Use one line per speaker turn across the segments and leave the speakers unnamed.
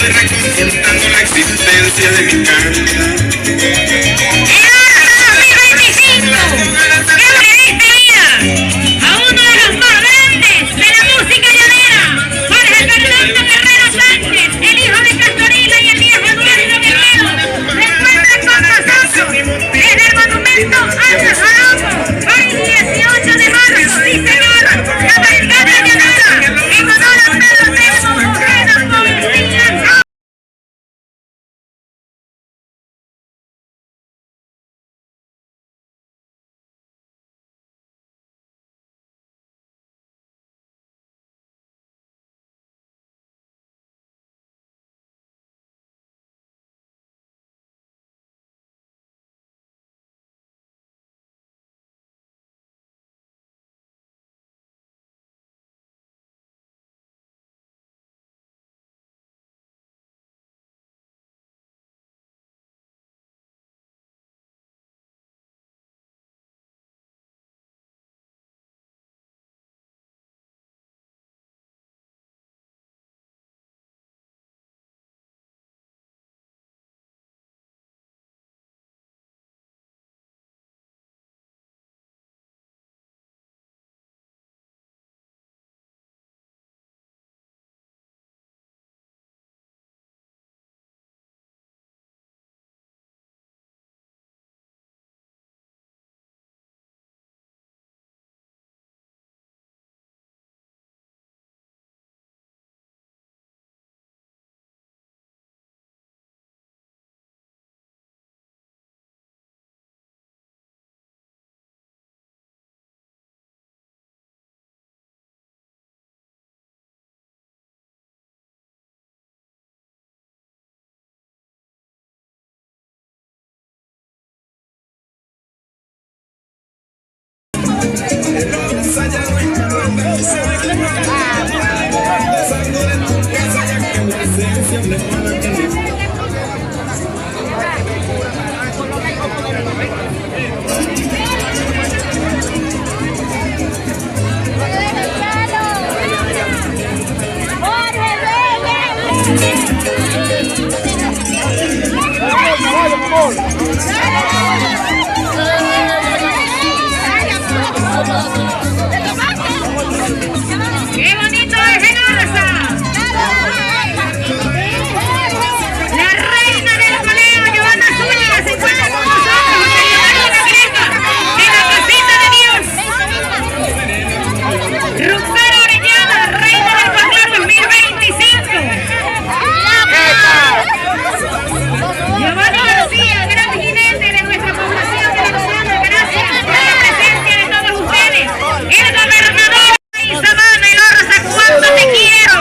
estoy reconfortando la existencia de mi cándida.
¡Qué bonito es Genarza! La reina del coleo, Giovanna Zúñiga, se encuentra con nosotros en la casita de Dios. Rucera Orellana, reina del folclore 2025. Giovanni García, gran jinete de nuestra población venezolana. Gracias por la presencia de todos ustedes. El gobernador Sabana y Rosa, cuánto te quiero.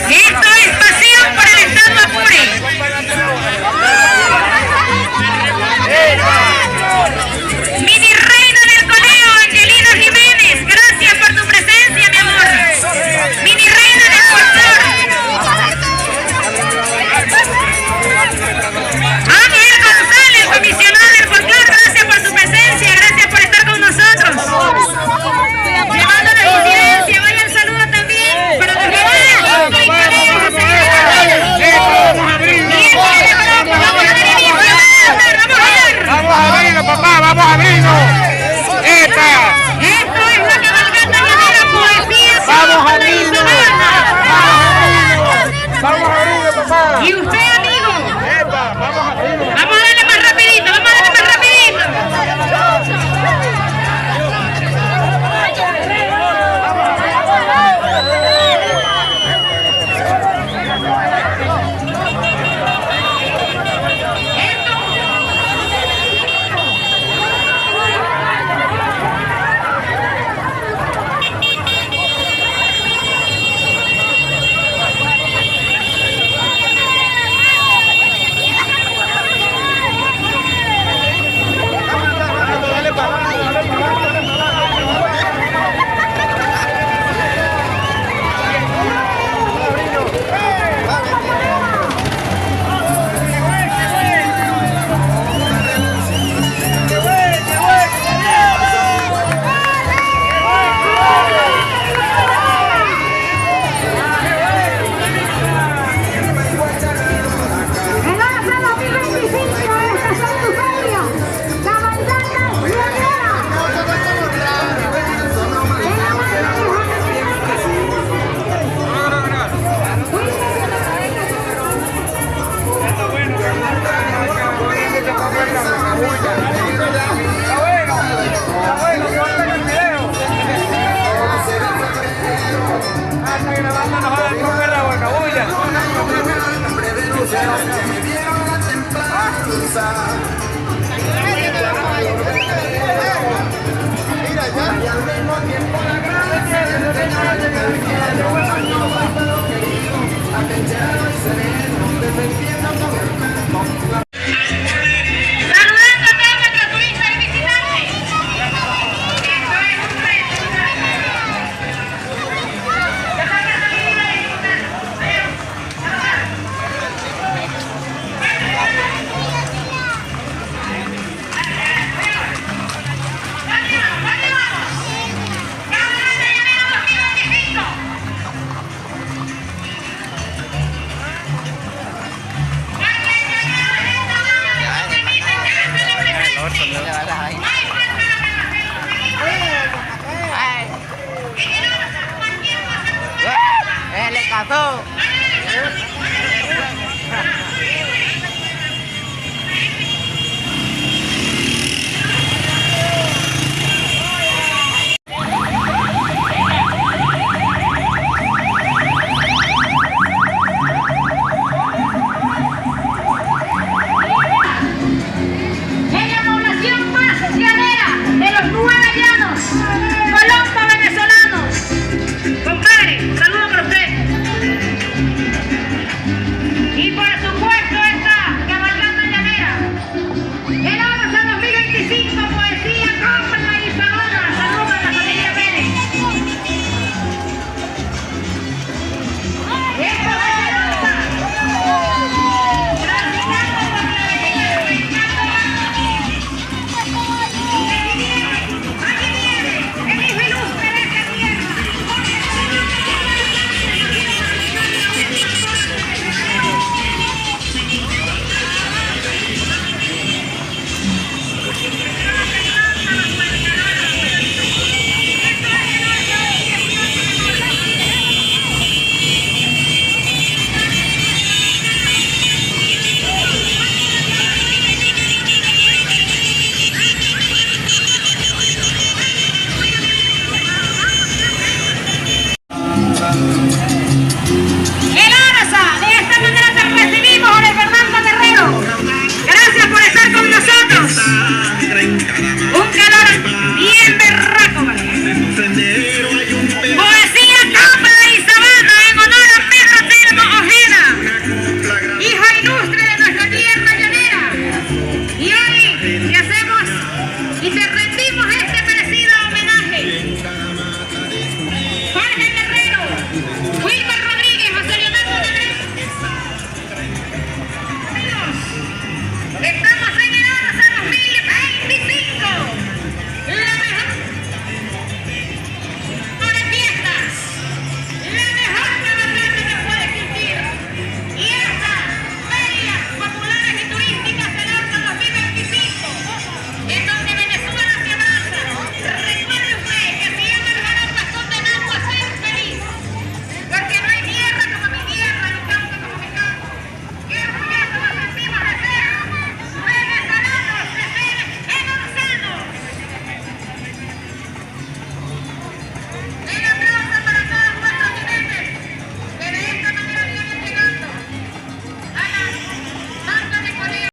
Esto es pasión por el estado Apure. Mini reina del coleo, Angelina Jiménez, gracias por tu presencia, mi amor. Mini reina del folclore. Ángel González, comisionado del folclore, gracias por su presencia, gracias por estar con nosotros. Llevando la incidencia, vaya el saludo también para los jóvenes.
Vamos a abrirlo, papá, vamos a abrirlo.
Esto es la cabalgata de la poesía.
Vamos a abrirlo. Vamos a abrirlo, papá.
Y usted, amigo,
Vamos a abrirlo.
vamos a darle más rapidito, vamos a darle más rapidito.